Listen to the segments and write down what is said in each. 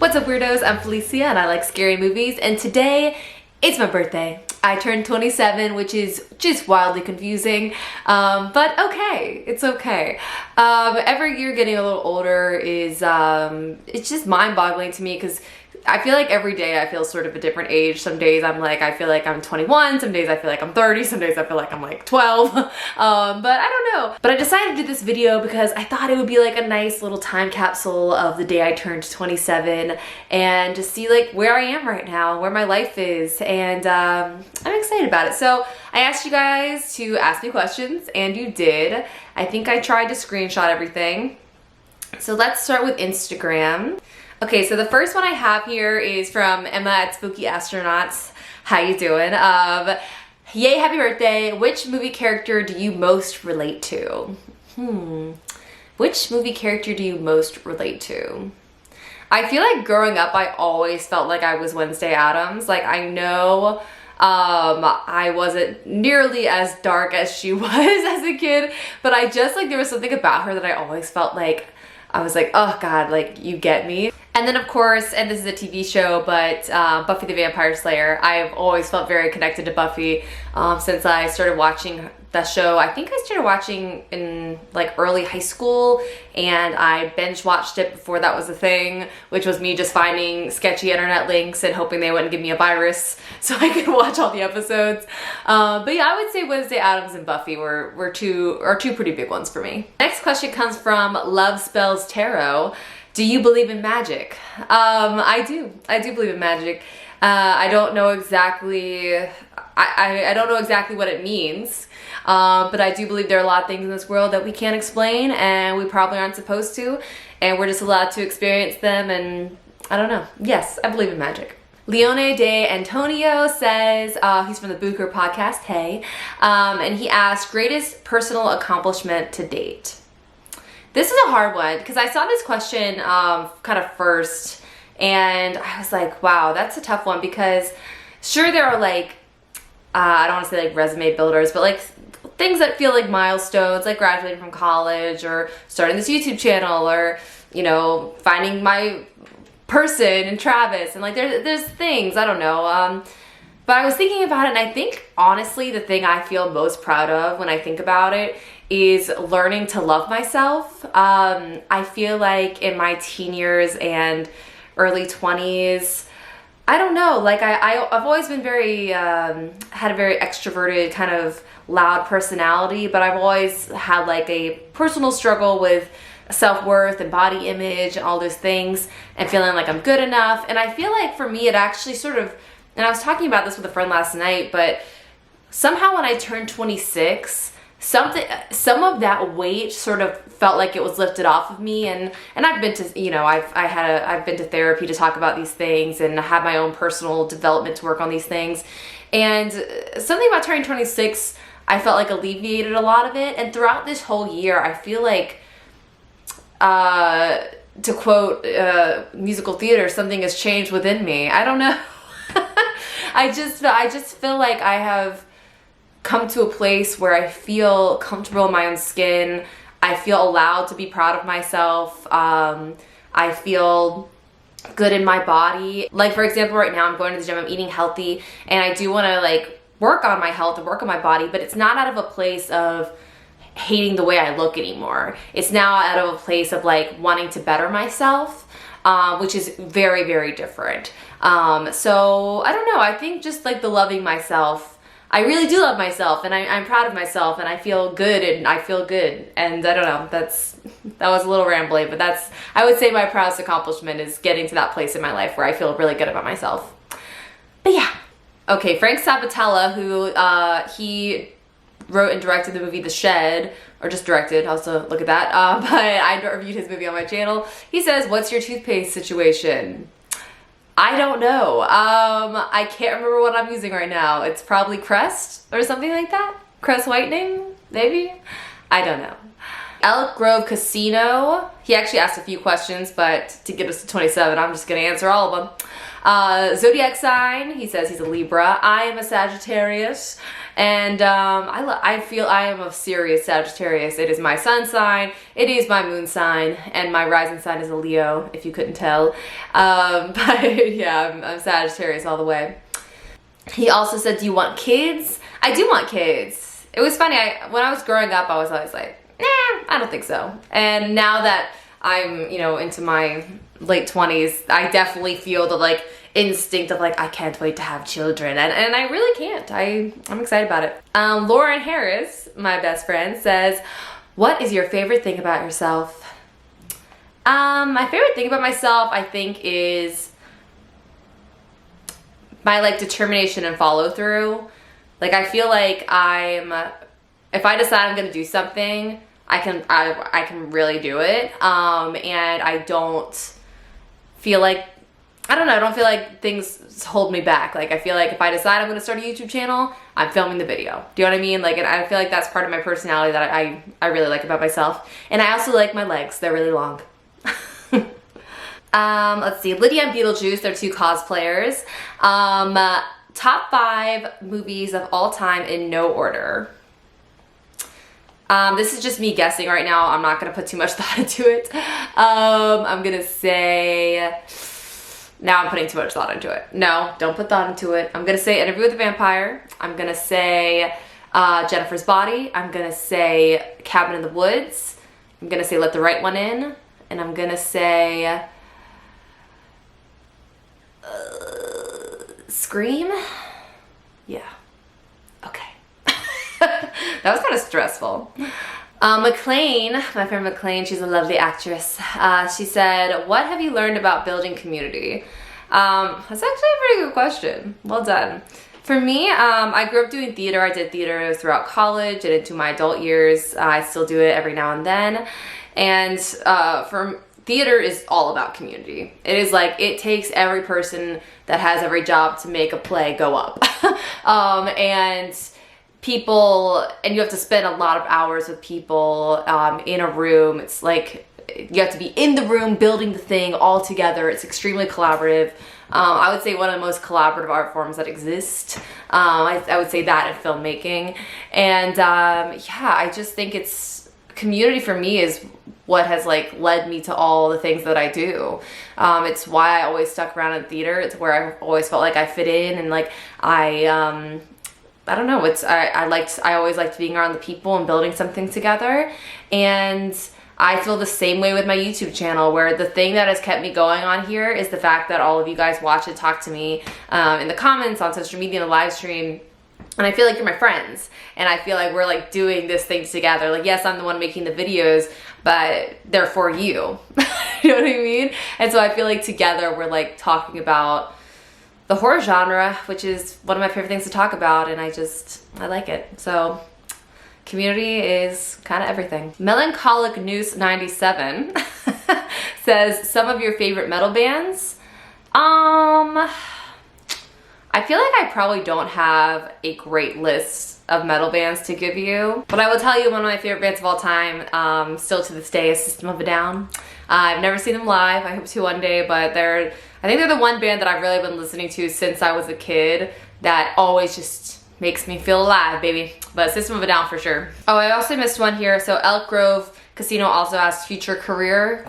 What's up, weirdos? I'm Felicia and I like scary movies, and today it's my birthday. I turned 27, which is just wildly confusing, but okay, it's okay. Every year getting a little older is, it's just mind-boggling to me because I feel like every day I feel sort of a different age. Some days I'm like, I feel like I'm 21, some days I feel like I'm 30, some days I feel like I'm like 12, but I don't know. But I decided to do this video because I thought it would be like a nice little time capsule of the day I turned 27 and to see like where I am right now, where my life is, and I'm excited about it. So I asked you guys to ask me questions and you did. I think I tried to screenshot everything. So let's start with Instagram. Okay, so the first one I have here is from Emma at Spooky Astronauts. How you doing? Yay, happy birthday. Which movie character do you most relate to? Which movie character do you most relate to? I feel like growing up, I always felt like I was Wednesday Addams. Like, I know I wasn't nearly as dark as she was as a kid, but I just, like, there was something about her that I always felt like, I was like, oh God, like, you get me. And then of course, and this is a TV show, but Buffy the Vampire Slayer. I've always felt very connected to Buffy since I started watching that show. I think I started watching in like early high school, and I binge watched it before that was a thing, which was me just finding sketchy internet links and hoping they wouldn't give me a virus so I could watch all the episodes. But yeah, I would say Wednesday Addams and Buffy were two pretty big ones for me. Next question comes from Love Spells Tarot. Do you believe in magic? I do believe in magic. I don't know exactly, I don't know exactly what it means, but I do believe there are a lot of things in this world that we can't explain and we probably aren't supposed to, and we're just allowed to experience them, and I don't know. Yes, I believe in magic. Leone de Antonio says, he's from the Booker podcast, hey, and he asked, greatest personal accomplishment to date. This is a hard one because I saw this question kind of first, and I was like, wow, that's a tough one, because sure, there are like, I don't want to say like resume builders, but like things that feel like milestones, like graduating from college or starting this YouTube channel, or, you know, finding my person and Travis, and like there's things, I don't know. But I was thinking about it, and I think honestly the thing I feel most proud of when I think about it is learning to love myself. I feel like in my teen years and early 20s, I don't know, like I've always been very, had a very extroverted kind of loud personality, but I've always had like a personal struggle with self-worth and body image and all those things, and feeling like I'm good enough. And I feel like for me it actually sort of, and I was talking about this with a friend last night, but somehow when I turned 26, some of that weight sort of felt like it was lifted off of me, and I've been to, you know, I've been to therapy to talk about these things and have my own personal development to work on these things, and something about turning 26 I felt like alleviated a lot of it. And throughout this whole year I feel like, to quote musical theater, something has changed within me. I don't know. I just feel like I have come to a place where I feel comfortable in my own skin. I feel allowed to be proud of myself. I feel good in my body. Like, for example, right now I'm going to the gym, I'm eating healthy, and I do want to like work on my health and work on my body, but it's not out of a place of hating the way I look anymore. It's now out of a place of like wanting to better myself, which is very, very different. So I don't know, I think just like the loving myself, I really do love myself, and I'm proud of myself, and I feel good, and I feel good, and I don't know, that was a little rambly, but I would say my proudest accomplishment is getting to that place in my life where I feel really good about myself. But yeah. Okay, Frank Sabatella, who he wrote and directed the movie The Shed, or just directed, also look at that, but I reviewed his movie on my channel. He says, what's your toothpaste situation? I don't know. I can't remember what I'm using right now. It's probably Crest or something like that. Crest whitening, maybe? I don't know. Elk Grove Casino, he actually asked a few questions, but to get us to 27, I'm just gonna answer all of them. Zodiac sign, he says he's a Libra. I am a Sagittarius, and I feel I am a serious Sagittarius. It is my sun sign, it is my moon sign, and my rising sign is a Leo, if you couldn't tell. But yeah, I'm Sagittarius all the way. He also said, do you want kids? I do want kids. It was funny, when I was growing up, I was always like, nah, I don't think so. And now that I'm, you know, into my late 20s, I definitely feel the like instinct of like, I can't wait to have children. And I really can't. I'm excited about it. Lauren Harris, my best friend, says, what is your favorite thing about yourself? My favorite thing about myself, I think, is my like determination and follow through. Like, I feel like if I decide I'm gonna do something, I can really do it. And I don't feel like, I don't feel like things hold me back. Like, I feel like if I decide I'm gonna start a YouTube channel, I'm filming the video. Do you know what I mean? Like, and I feel like that's part of my personality that I really like about myself. And I also like my legs. They're really long. Let's see, Lydia and Beetlejuice, they're two cosplayers. Top 5 movies of all time in no order. This is just me guessing right now. I'm not gonna put too much thought into it. I'm gonna say, now I'm putting too much thought into it. No, don't put thought into it. I'm gonna say Interview with the Vampire. I'm gonna say Jennifer's Body. I'm gonna say Cabin in the Woods. I'm gonna say Let the Right One In. And I'm gonna say Scream? Yeah. Okay. That was kind of stressful. McLean, my friend McLean, she's a lovely actress. She said, what have you learned about building community? That's actually a pretty good question. Well done. For me, I grew up doing theater. I did theater throughout college and into my adult years. I still do it every now and then. And for theater is all about community. It is like, it takes every person that has every job to make a play go up. And people, and you have to spend a lot of hours with people in a room. It's like, you have to be in the room building the thing all together. It's extremely collaborative. I would say one of the most collaborative art forms that exist. I would say that in filmmaking. And yeah, I just think community for me is what has like led me to all the things that I do. It's why I always stuck around in theater. It's where I've always felt like I fit in, and like I don't know, I always liked being around the people and building something together. And I feel the same way with my YouTube channel, where the thing that has kept me going on here is the fact that all of you guys watch and talk to me in the comments, on social media, in the live stream. And I feel like you're my friends, and I feel like we're like doing this thing together. Like, yes, I'm the one making the videos, but they're for you. You know what I mean? And so I feel like together we're like talking about the horror genre, which is one of my favorite things to talk about, and I like it. So community is kind of everything. Melancholic Noose 97 says, some of your favorite metal bands? I feel like I probably don't have a great list of metal bands to give you, but I will tell you one of my favorite bands of all time, still to this day, is System of a Down. I've never seen them live. I hope to one day, but I think they're the one band that I've really been listening to since I was a kid that always just makes me feel alive, baby. But System of a Down for sure. Oh, I also missed one here. So Elk Grove Casino also asks future career ?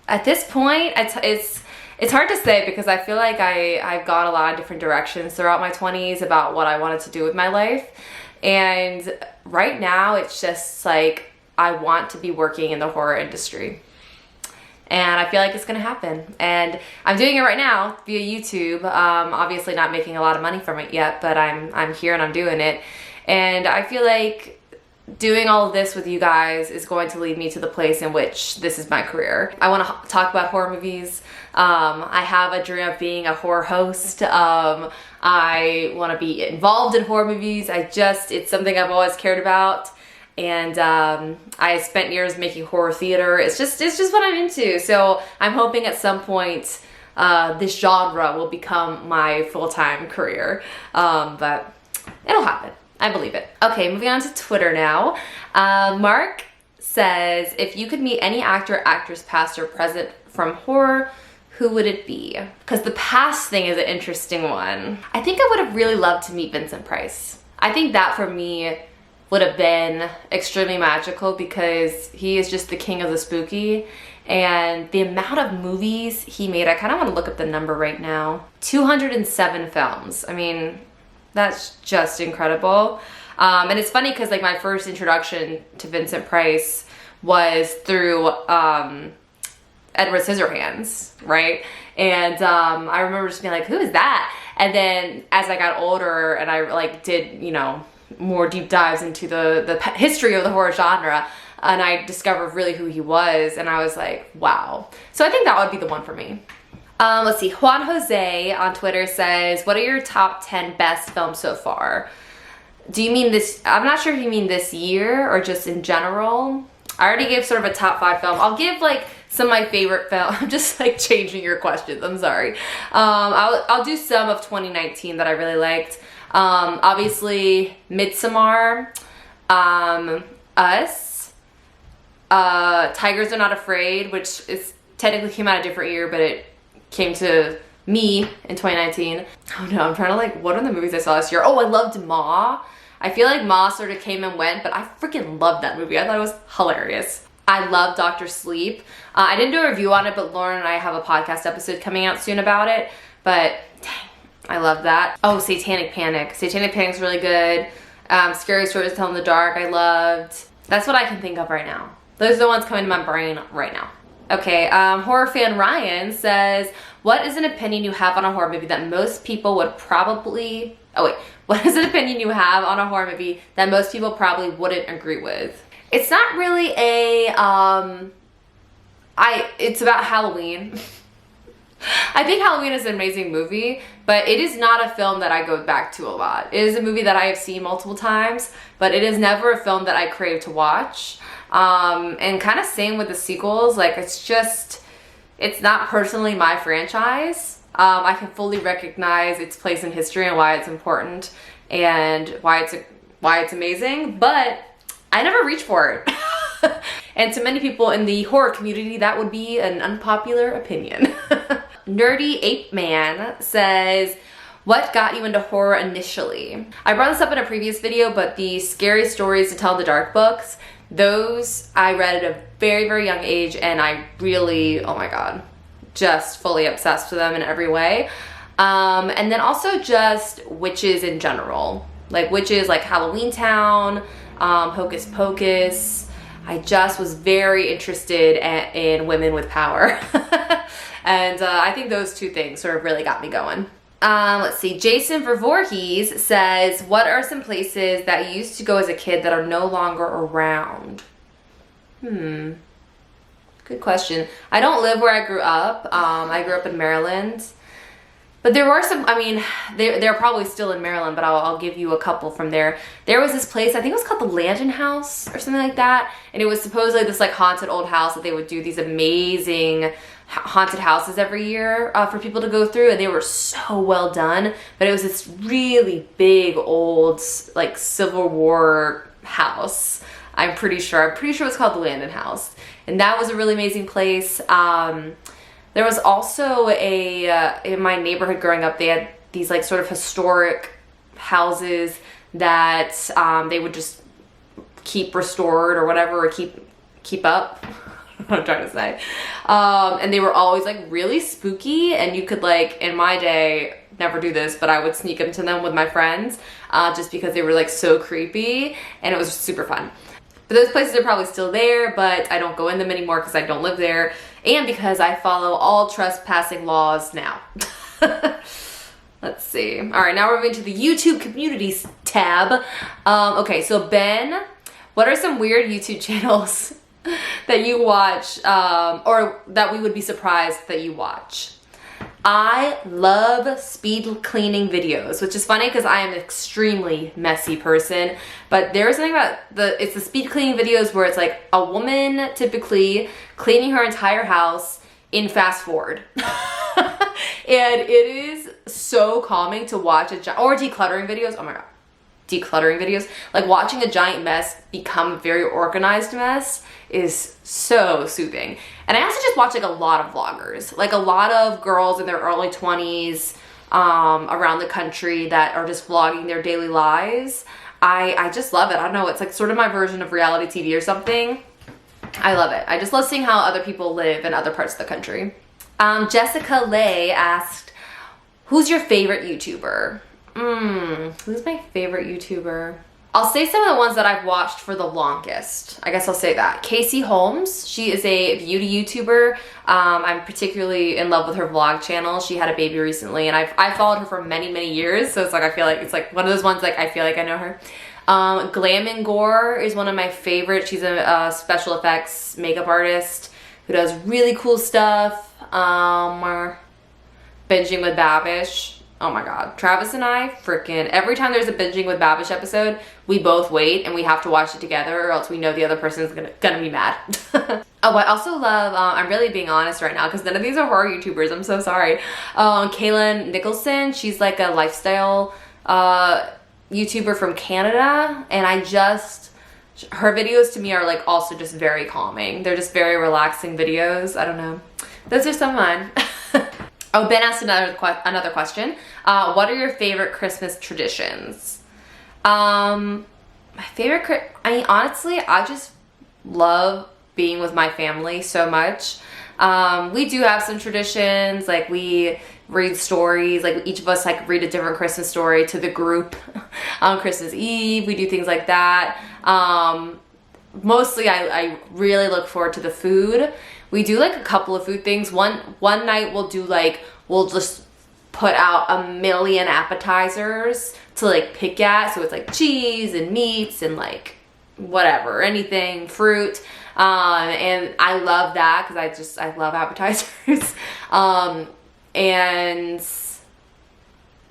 At this point, it's hard to say, because I feel like I've gone a lot of different directions throughout my 20s about what I wanted to do with my life. And right now it's just like, I want to be working in the horror industry. And I feel like it's gonna happen. And I'm doing it right now via YouTube. Obviously not making a lot of money from it yet, but I'm here and I'm doing it. And I feel like doing all of this with you guys is going to lead me to the place in which this is my career. I want to talk about horror movies. I have a dream of being a horror host. I want to be involved in horror movies. It's something I've always cared about. And I spent years making horror theater. It's just what I'm into. So I'm hoping at some point this genre will become my full-time career. But it'll happen. I believe it. Okay, moving on to Twitter now. Mark says, if you could meet any actor, actress, past or present from horror, who would it be? Because the past thing is an interesting one. I think I would have really loved to meet Vincent Price. I think that for me would have been extremely magical because he is just the king of the spooky. And the amount of movies he made, I kind of want to look up the number right now. 207 films. I mean, that's just incredible. And it's funny because like my first introduction to Vincent Price was through Edward Scissorhands, right? And I remember just being like, who is that? And then as I got older and I like did, you know, more deep dives into the history of the horror genre, and I discovered really who he was, and I was like, wow. So I think that would be the one for me. Let's see, Juan Jose on Twitter says, what are your top 10 best films so far? Do you mean this, I'm not sure if you mean this year or just in general. I already gave sort of a top 5 film. I'll give like some of my favorite films. I'm just like changing your questions, I'm sorry. I'll do some of 2019 that I really liked. Obviously, Midsommar, Us, Tigers Are Not Afraid, which is technically came out a different year, but it came to me in 2019. Oh no, I'm trying to like, what are the movies I saw this year? Oh, I loved Ma. I feel like Ma sort of came and went, but I freaking loved that movie. I thought it was hilarious. I love Dr. Sleep. I didn't do a review on it, but Lauren and I have a podcast episode coming out soon about it. But dang, I love that. Oh, Satanic Panic. Satanic Panic's really good. Scary Stories to Tell in the Dark, I loved. That's what I can think of right now. Those are the ones coming to my brain right now. Okay, horror fan Ryan says, what is an opinion you have on a horror movie that most people would probably... Oh wait, what is an opinion you have on a horror movie that most people probably wouldn't agree with? It's not really a, it's about Halloween. I think Halloween is an amazing movie, but it is not a film that I go back to a lot. It is a movie that I have seen multiple times, but it is never a film that I crave to watch. And kind of same with the sequels, like it's not personally my franchise. I can fully recognize its place in history and why it's important and why it's amazing, but I never reach for it. And to many people in the horror community, that would be an unpopular opinion. Nerdy Ape Man says, what got you into horror initially? I brought this up in a previous video, but the Scary Stories to Tell in the Dark books, those I read at a very, very young age, and I really, oh my God, just fully obsessed with them in every way. And then also just witches in general. Like witches like Halloween Town, Hocus Pocus. I just was very interested in women with power. And I think those two things sort of really got me going. Let's see, Jason Vervoorhees says, what are some places that you used to go as a kid that are no longer around? Good question. I don't live where I grew up. I grew up in Maryland. But there were some, I mean, they're probably still in Maryland, but I'll give you a couple from there. There was this place, I think it was called the Landon House or something like that. And it was supposedly this like haunted old house that they would do these amazing haunted houses every year for people to go through. And they were so well done. But it was this really big old like Civil War house. I'm pretty sure it was called the Landon House. And that was a really amazing place. There was also in my neighborhood growing up, they had these like sort of historic houses that they would just keep restored or whatever, or keep up. What I'm trying to say. And they were always like really spooky, and you could like, in my day, never do this, but I would sneak into them with my friends just because they were like so creepy, and it was super fun. But those places are probably still there, but I don't go in them anymore because I don't live there, and because I follow all trespassing laws now. Let's see. All right, now we're moving to the YouTube communities tab. Okay, so Ben, what are some weird YouTube channels that you watch, or that we would be surprised that you watch? I love speed cleaning videos, which is funny because I am an extremely messy person, but there's something about it's the speed cleaning videos where it's like a woman typically cleaning her entire house in fast forward. And it is so calming to watch or decluttering videos. Oh my God. decluttering videos. Like watching a giant mess become a very organized mess is so soothing. And I also just watch like a lot of vloggers, like a lot of girls in their early 20s around the country that are just vlogging their daily lives. I just love it. I don't know, it's like sort of my version of reality TV or something. I love it. I just love seeing how other people live in other parts of the country. Jessica Lay asked, who's your favorite YouTuber? Who's my favorite YouTuber? I'll say some of the ones that I've watched for the longest. I guess I'll say that. Casey Holmes, she is a beauty YouTuber. I'm particularly in love with her vlog channel. She had a baby recently and I followed her for many, many years. So it's like, I feel like it's like one of those ones like I feel like I know her. Glam and Gore is one of my favorites. She's a special effects makeup artist who does really cool stuff. Binging with Babish. Oh my god. Travis and I freaking, every time there's a Binging with Babish episode, we both wait and we have to watch it together or else we know the other person's gonna be mad. Oh, I also love, I'm really being honest right now because none of these are horror YouTubers. I'm so sorry. Kaylin Nicholson, she's like a lifestyle YouTuber from Canada, and her videos to me are like also just very calming. They're just very relaxing videos. I don't know. Those are some of mine. Oh, Ben asked another question. What are your favorite Christmas traditions? My favorite, honestly, I just love being with my family so much. We do have some traditions, like we read stories, like each of us like read a different Christmas story to the group on Christmas Eve. We do things like that. Mostly I really look forward to the food. We do like a couple of food things. One night we'll just put out a million appetizers to like pick at. So it's like cheese and meats and like whatever, anything, fruit. And I love that because I love appetizers. And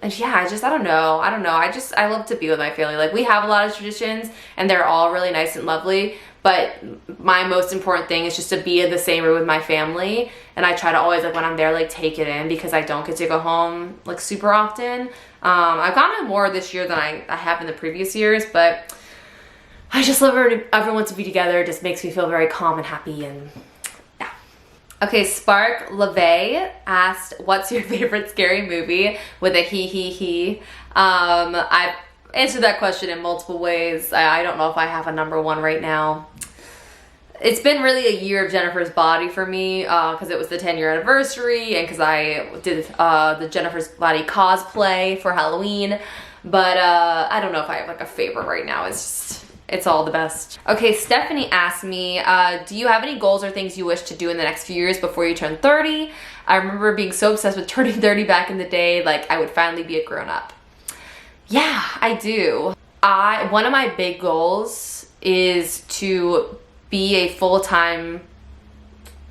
yeah, I don't know. I love to be with my family. Like we have a lot of traditions and they're all really nice and lovely. But my most important thing is just to be in the same room with my family. And I try to always, like when I'm there, like take it in because I don't get to go home like super often. I've gotten more this year than I have in the previous years, but I just love everyone to be together. It just makes me feel very calm and happy and yeah. Okay, Spark LeVay asked, what's your favorite scary movie with a he. I've answered that question in multiple ways. I don't know if I have a number one right now. It's been really a year of Jennifer's Body for me because it was the 10-year anniversary and because I did the Jennifer's Body cosplay for Halloween. But I don't know if I have like a favorite right now. It's all the best. Okay, Stephanie asked me, do you have any goals or things you wish to do in the next few years before you turn 30? I remember being so obsessed with turning 30 back in the day, like I would finally be a grown-up. Yeah, I do. One of my big goals is to be a full-time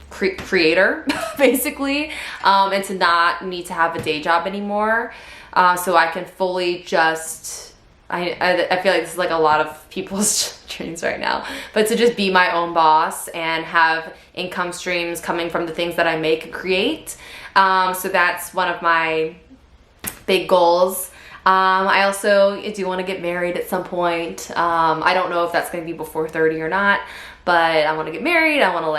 creator, basically, and to not need to have a day job anymore, so I can fully just, I feel like this is like a lot of people's dreams right now, but to just be my own boss and have income streams coming from the things that I make and create. So that's one of my big goals. I also do want to get married at some point. I don't know if that's going to be before 30 or not, but I want to get married. I want to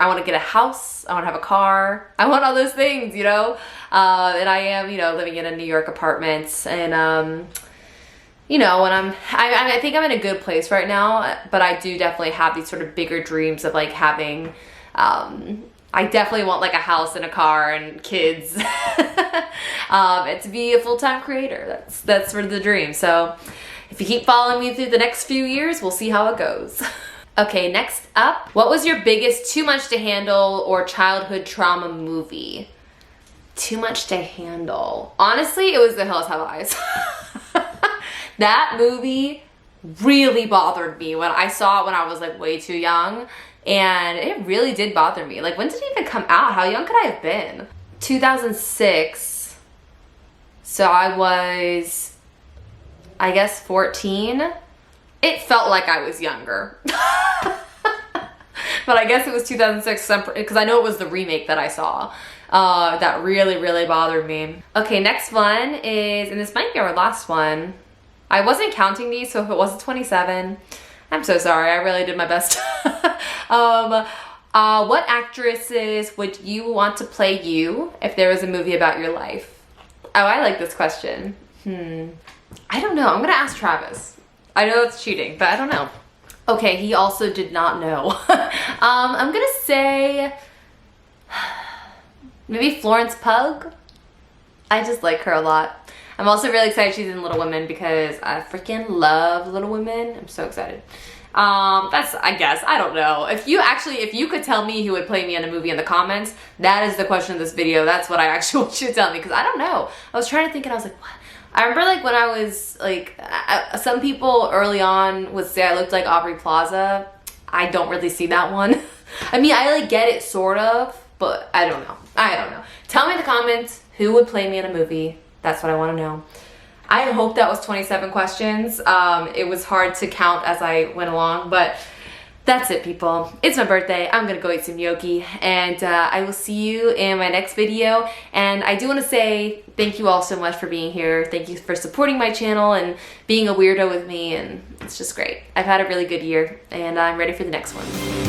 I want to get a house. I want to have a car. I want all those things, you know? And I am, you know, living in a New York apartment and, you know, when I think I'm in a good place right now, but I do definitely have these sort of bigger dreams of like having, I definitely want like a house and a car and kids, and to be a full-time creator. That's sort of the dream. So if you keep following me through the next few years, we'll see how it goes. Okay, next up, what was your biggest too much to handle or childhood trauma movie? Too much to handle. Honestly, it was The Hills Have Eyes. That movie really bothered me when I saw it when I was like way too young. And it really did bother me. Like, when did it even come out? How young could I have been? 2006. So I was, I guess, 14. It felt like I was younger. But I guess it was 2006 because I know it was the remake that I saw. That really, really bothered me. Okay, next one is, and this might be our last one. I wasn't counting these, so if it wasn't 27, I'm so sorry. I really did my best. What actresses would you want to play you if there was a movie about your life? Oh, I like this question. I don't know. I'm gonna ask Travis. I know it's cheating, but I don't know. Okay, he also did not know. I'm gonna say maybe Florence Pugh. I just like her a lot. I'm also really excited she's in Little Women because I freaking love Little Women. I'm so excited. That's, I guess, I don't know. If you could tell me who would play me in a movie in the comments, that is the question of this video. That's what I actually want you to tell me, because I don't know. I was trying to think and I was like, what? I remember like when I was like, some people early on would say I looked like Aubrey Plaza. I don't really see that one. I mean, I like get it sort of, but I don't know. I don't know. Tell me in the comments who would play me in a movie. That's what I want to know. I hope that was 27 questions. It was hard to count as I went along, but that's it, people. It's my birthday. I'm gonna go eat some gnocchi, and I will see you in my next video. And I do want to say thank you all so much for being here. Thank you for supporting my channel and being a weirdo with me, and it's just great. I've had a really good year, and I'm ready for the next one.